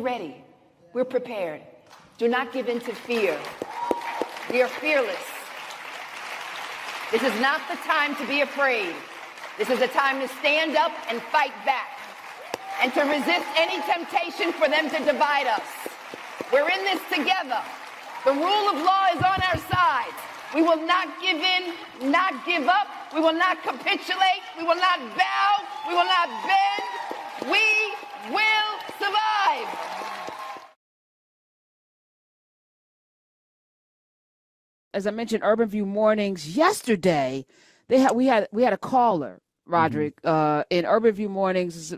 ready. We're prepared. Do not give in to fear. We are fearless. This is not the time to be afraid. This is a time to stand up and fight back and to resist any temptation for them to divide us. We're in this together. The rule of law is on our side. We will not give in, not give up. We will not capitulate. We will not bow. We will not bend. We will survive. As I mentioned, Urban View Mornings yesterday, we had a caller, Roderick, in Urban View Mornings,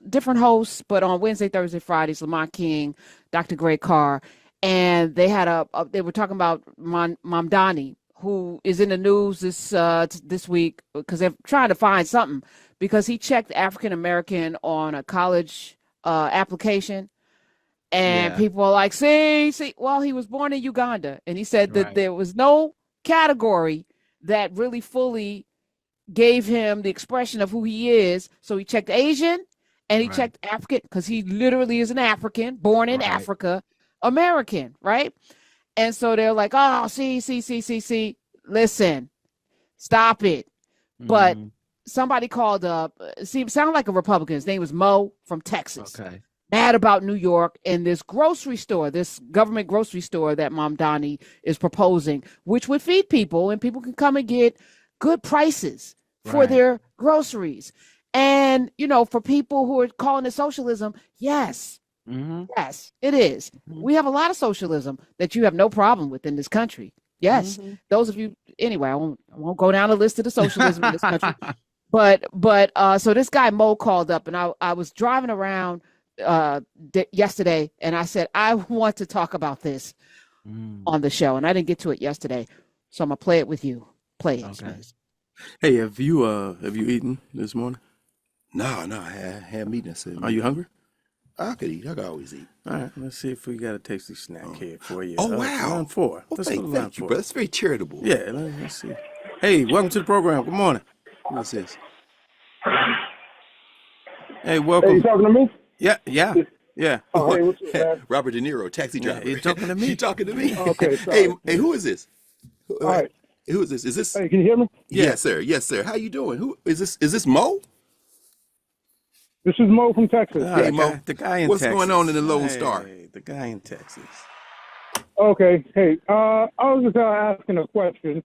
different hosts, but on Wednesday, Thursday, Fridays, Lamont King, Dr. Greg Carr, and they had they were talking about Mamdani, who is in the news this week because they're trying to find something because he checked African American on a college application. And people are like, see, well, he was born in Uganda. And he said that there was no category that really fully gave him the expression of who he is. So he checked Asian and he checked African because he literally is an African, born in Africa, American, right? And so they're like, oh, see, listen, stop it. But somebody called up, sounded like a Republican. His name was Mo from Texas. Okay. Mad about New York and this grocery store, this government grocery store that Mamdani is proposing, which would feed people and people can come and get good prices for their groceries. And, you know, for people who are calling it socialism, yes, yes, it is. We have a lot of socialism that you have no problem with in this country. Yes. Those of you, anyway, I won't go down the list of the socialism in this country. But so this guy Mo called up and I was driving around yesterday and I said I want to talk about this on the show and I didn't get to it yesterday, so I'm gonna play it with you. Play it. Okay. Hey, have you eaten this morning? No, I haven't eaten this. Are you hungry? I could eat. I could always eat. All right, let's see if we got a tasty snack here for you. Oh wow, line 4. Well, thank you, bro. That's very charitable. Yeah, let's see. Hey, welcome to the program. Good morning. What's this? Hey, welcome. Hey, you talking to me? Yeah. Oh, hey, what's up, man? Robert De Niro, taxi driver. You're talking to me. You talking to me? Okay, sorry. Hey, who is this? All right. Who is this? Is this? Hey, can you hear me? Yes, sir. Yes, sir. How you doing? Who is this? Is this Mo? This is Mo from Texas. Hey, Mo. The guy in What's Texas. going on in the Lone Star? The guy in Texas. Okay. Hey, I was just asking a question.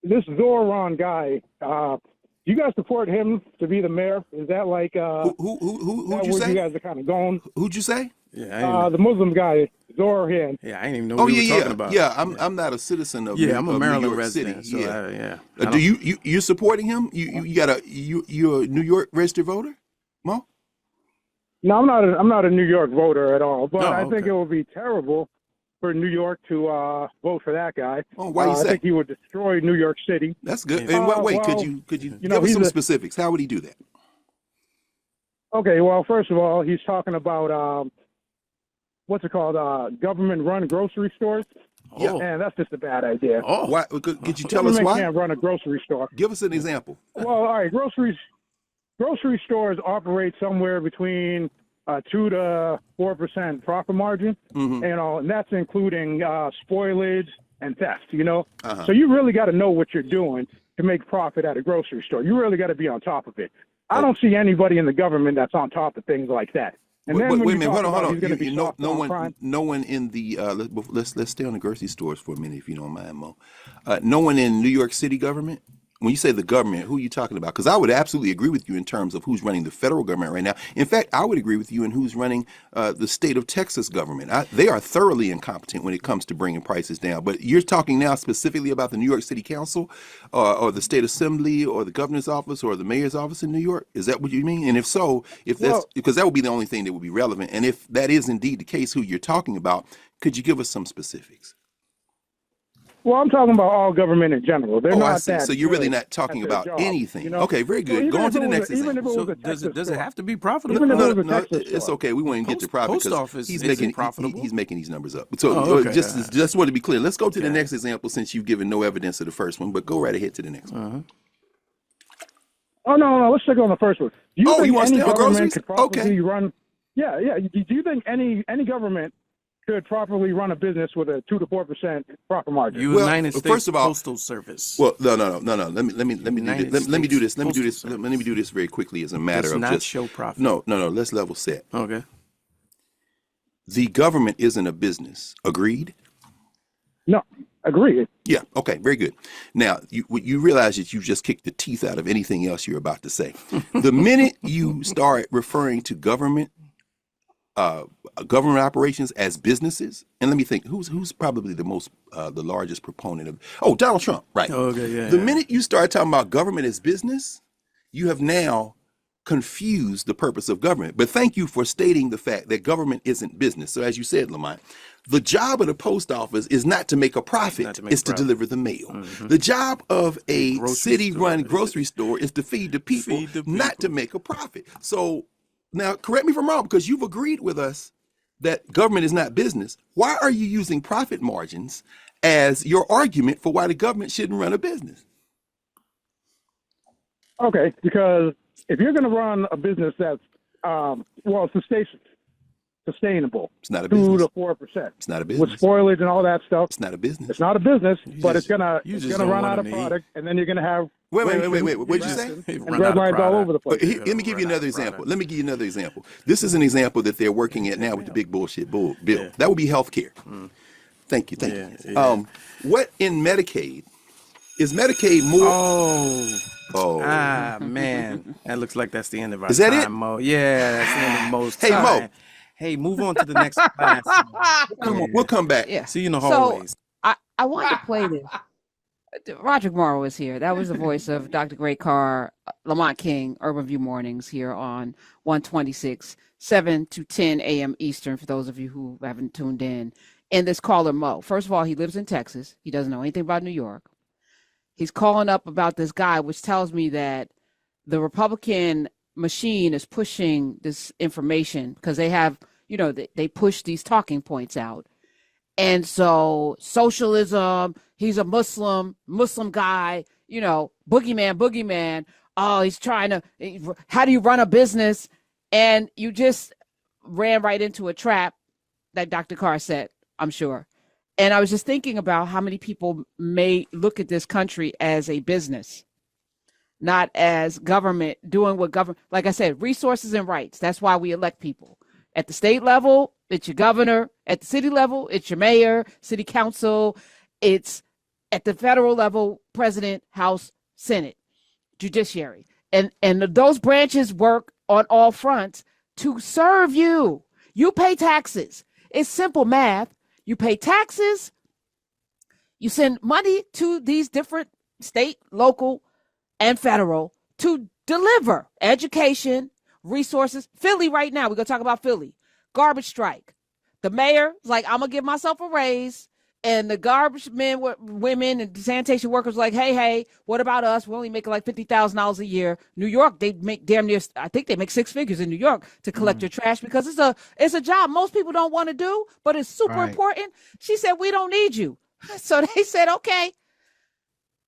This Zohran guy, do you guys support him to be the mayor? Is that like who'd you say? You guys are kind of going? Who'd you say? Yeah, the Muslim guy, Zohran. Yeah, I didn't even know what you were talking about. Yeah, I'm not a citizen of I'm a Maryland New York resident. City. So do you supporting him? You're a New York registered voter, Mo? No, I'm not a New York voter at all. But I think okay. it would be terrible for New York to vote for that guy. Oh, why you say? I think he would destroy New York City. That's good. In what way? Could you give us some specifics? How would he do that? Okay, well, first of all, he's talking about what's it called? Government-run grocery stores. Yeah, and that's just a bad idea. Oh, why? Could you tell us why? Can't run a grocery store. Give us an example. Well, all right, grocery stores operate somewhere between 2 to 4% profit margin, and that's including spoilage and theft. So you really got to know what you're doing to make profit at a grocery store. You really got to be on top of it. I don't see anybody in the government that's on top of things like that. And then wait a minute, hold on. No one in the let's stay on the grocery stores for a minute, if you don't mind, Mo. No one in New York City government. When you say the government, who are you talking about? Because I would absolutely agree with you in terms of who's running the federal government right now. In fact, I would agree with you in who's running the state of Texas government. They are thoroughly incompetent when it comes to bringing prices down. But you're talking now specifically about the New York City Council or the state assembly or the governor's office or the mayor's office in New York? Is that what you mean? And if so, because that would be the only thing that would be relevant. And if that is indeed the case, who you're talking about, could you give us some specifics? Well, I'm talking about all government in general. They're not I see. So you're really not talking about anything. Okay, very good. Go on to the next example. So does it have to be profitable? No, it's okay. We won't even get to profit because he's making these numbers up. So just want to be clear. Let's go to the next example since you've given no evidence of the first one. But go right ahead to the next one. Oh no, let's stick on the first one. Do you think you want to any stay on government groceries? could possibly run? Yeah, yeah. Do you think any government could properly run a business with a 2 to 4% profit margin? United States first of all, Postal Service. Well, no. Let me do this. Let me do this very quickly as a matter Does of not just show profit. No. Let's level set. Okay. The government isn't a business. Agreed? No, agree. Yeah. Okay. Very good. Now, you realize that you just kicked the teeth out of anything else you're about to say. The minute you start referring to government operations as businesses, and let me think, who's probably the largest proponent of? Donald Trump, right? Okay. Yeah. The minute you start talking about government as business, you have now confused the purpose of government. But thank you for stating the fact that government isn't business. So as you said, Lamont, the job of the post office is not to make a profit, it's to deliver the mail. Mm-hmm. The job of a city-run grocery store is to feed the people, not to make a profit. So now, correct me if I'm wrong, because you've agreed with us that government is not business. Why are you using profit margins as your argument for why the government shouldn't run a business? Okay, because if you're going to run a business that's sustainable, it's not a business. 2 to 4%. It's not a business. With spoilage and all that stuff. It's not a business. It's not a business, but it's gonna run out of product, and then you're gonna have wait. What did you say? And red lines all over the place. Let me give you another example. This is an example that they're working at now with the big bullshit bill. Yeah. That would be health care. Thank you. Yeah. What in Medicaid is Medicaid more? Oh. Man, that looks like that's the end of our Is that time, it? Mo. Yeah, that's the end of Mo's Hey, time. Mo. Hey, move on to the next class. We'll come back. Yeah. See you in the hallways. So I wanted to play this. Roderick Morrow is here. That was the voice of Dr. Gray Carr, Lamont King, Urban View Mornings here on 126, 7 to 10 a.m. Eastern, for those of you who haven't tuned in. And this caller, Mo, first of all, he lives in Texas. He doesn't know anything about New York. He's calling up about this guy, which tells me that the Republican machine is pushing this information because they have, they push these talking points out. And so socialism, he's a Muslim guy, boogeyman. Oh, he's trying to, how do you run a business? And you just ran right into a trap that Dr. Carr said, I'm sure. And I was just thinking about how many people may look at this country as a business, not as government doing what government, like I said, resources and rights. That's why we elect people. At the state level, it's your governor. At the city level, it's your mayor, city council. It's at the federal level, president, House, Senate, judiciary. And those branches work on all fronts to serve you. You pay taxes. It's simple math. You pay taxes. You send money to these different state, local, and federal to deliver education, resources. Philly right now, we're going to talk about Philly. Garbage strike. The mayor is like, I'm going to give myself a raise. And the garbage men, women, and sanitation workers like, hey, what about us? We're only making like $50,000 a year. New York, they make damn near, I think they make 6 figures in New York to collect your trash because it's a job most people don't want to do, but it's super important. She said, we don't need you. So they said, okay,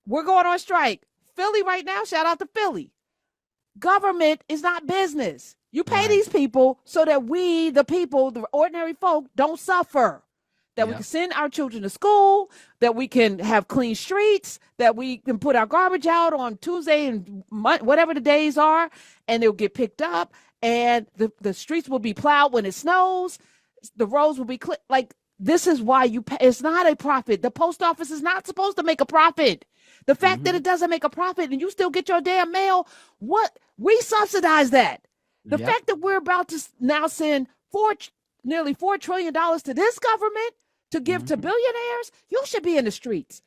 we're going on strike. Philly right now, shout out to Philly. Government is not business. You pay these people so that we, the people, the ordinary folk, don't suffer. That we can send our children to school, that we can have clean streets, that we can put our garbage out on Tuesday and whatever the days are, and they'll get picked up, and the streets will be plowed when it snows, the roads will be clear. Like, this is why you pay. It's not a profit. The post office is not supposed to make a profit. The fact that it doesn't make a profit and you still get your damn mail, we subsidize that. The fact that we're about to now send nearly $4 trillion to this government to give to billionaires, you should be in the streets.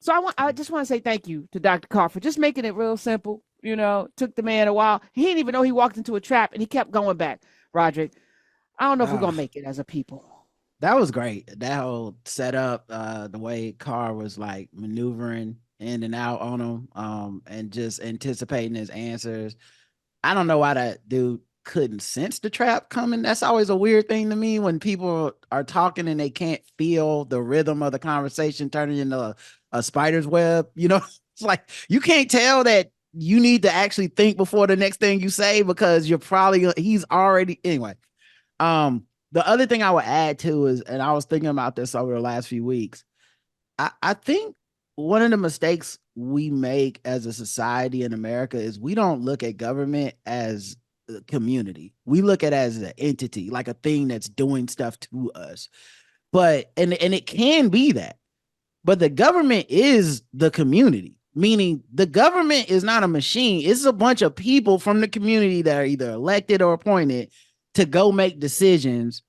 So I just want to say thank you to Dr. Carr for just making it real simple. Took the man a while. He didn't even know he walked into a trap and he kept going back. Roderick, I don't know if we're going to make it as a people. That was great. That whole setup, the way Carr was like maneuvering in and out on him, and just anticipating his answers. I don't know why that dude couldn't sense the trap coming. That's always a weird thing to me when people are talking and they can't feel the rhythm of the conversation turning into a spider's web. It's like you can't tell that you need to actually think before the next thing you say because he's already anyway. The other thing I would add too is, and I was thinking about this over the last few weeks, I think one of the mistakes we make as a society in America is we don't look at government as a community. We look at it as an entity, like a thing that's doing stuff to us. But and it can be that. But the government is the community, meaning the government is not a machine. It's a bunch of people from the community that are either elected or appointed to go make decisions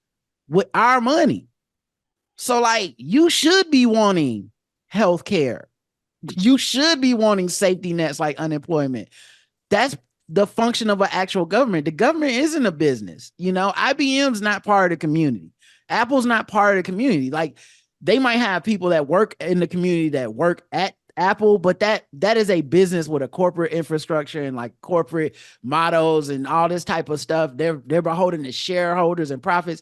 with our money. So, like, you should be wanting health care. You should be wanting safety nets like unemployment. That's the function of an actual government. The government isn't a business. You know, IBM's not part of the community. Apple's not part of the community. Like, they might have people that work in the community that work at Apple, but that is a business with a corporate infrastructure and like corporate mottos and all this type of stuff. They're beholden to shareholders and profits.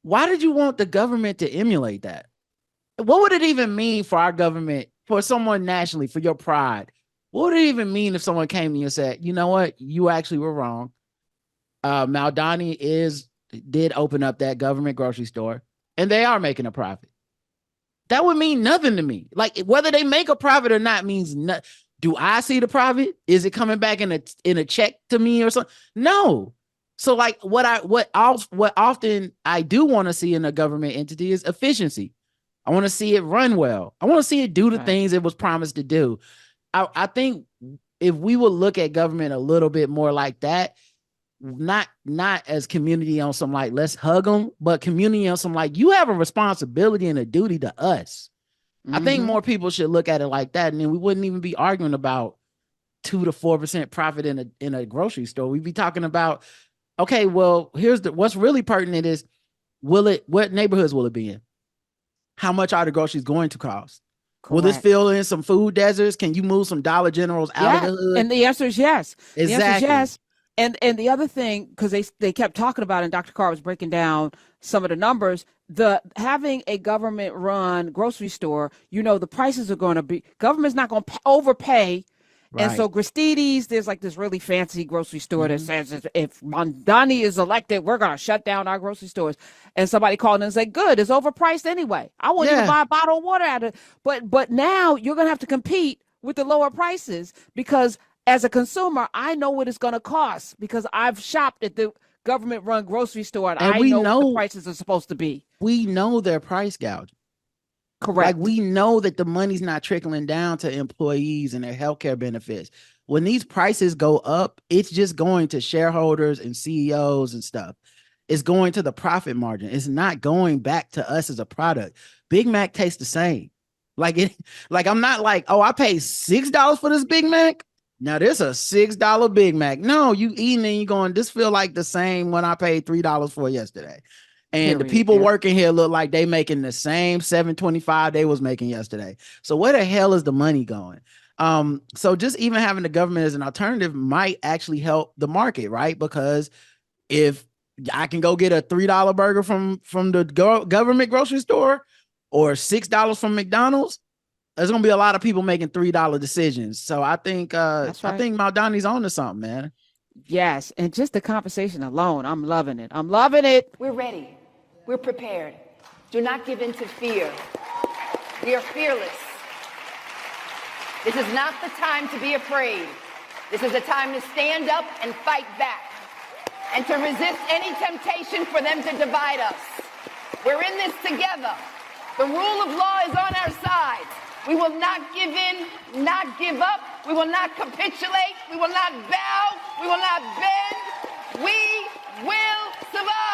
Why did you want the government to emulate that? What would it even mean for our government, for someone nationally, for your pride? What would it even mean if someone came to you and said, you know what, you actually were wrong. Mamdani did open up that government grocery store and they are making a profit. That would mean nothing to me. Like, whether they make a profit or not means nothing. Do I see the profit? Is it coming back in a check to me or something? No. So like what often I do want to see in a government entity is efficiency. I want to see it run well. I want to see it do the things it was promised to do. I think if we would look at government a little bit more like that, not as community on some like let's hug them, but community on some like you have a responsibility and a duty to us. I think more people should look at it like that, and then we wouldn't even be arguing about 2 to 4% profit in a grocery store. We'd be talking about, okay, well, what's really pertinent is what neighborhoods will it be in? How much are the groceries going to cost? Correct. Will this fill in some food deserts? Can you move some Dollar Generals out of the hood? And the answer is yes. Exactly. The answer is yes. And the other thing, because they kept talking about it, and Dr. Carr was breaking down some of the numbers, having a government-run grocery store, the prices are going to be, government's not going to overpay. Right. And so Gristedes, there's like this really fancy grocery store that says if Mamdani is elected, we're going to shut down our grocery stores. And somebody called in and said, good, it's overpriced anyway. I won't even buy a bottle of water out of it. But now you're going to have to compete with the lower prices because as a consumer, I know what it's going to cost because I've shopped at the government-run grocery store and I know what the prices are supposed to be. We know their price gouging. Correct. Like, we know that the money's not trickling down to employees and their healthcare benefits. When these prices go up, it's just going to shareholders and CEOs and stuff. It's going to the profit margin. It's not going back to us as a product. Big Mac tastes the same. Like I'm not like, oh, I paid $6 for this Big Mac. Now this a $6 Big Mac. No, you eating and you going, this feel like the same when I paid $3 for yesterday. And the people working here look like they making the same $7.25 they was making yesterday. So where the hell is the money going? So just even having the government as an alternative might actually help the market, right? Because if I can go get a $3 burger from the government grocery store or $6 from McDonald's, there's gonna be a lot of people making $3 decisions. So I think I think Mamdani's on to something, man. Yes, and just the conversation alone, I'm loving it. I'm loving it. We're ready. We're prepared. Do not give in to fear. We are fearless. This is not the time to be afraid. This is a time to stand up and fight back and to resist any temptation for them to divide us. We're in this together. The rule of law is on our side. We will not give in, not give up. We will not capitulate. We will not bow. We will not bend. We will survive.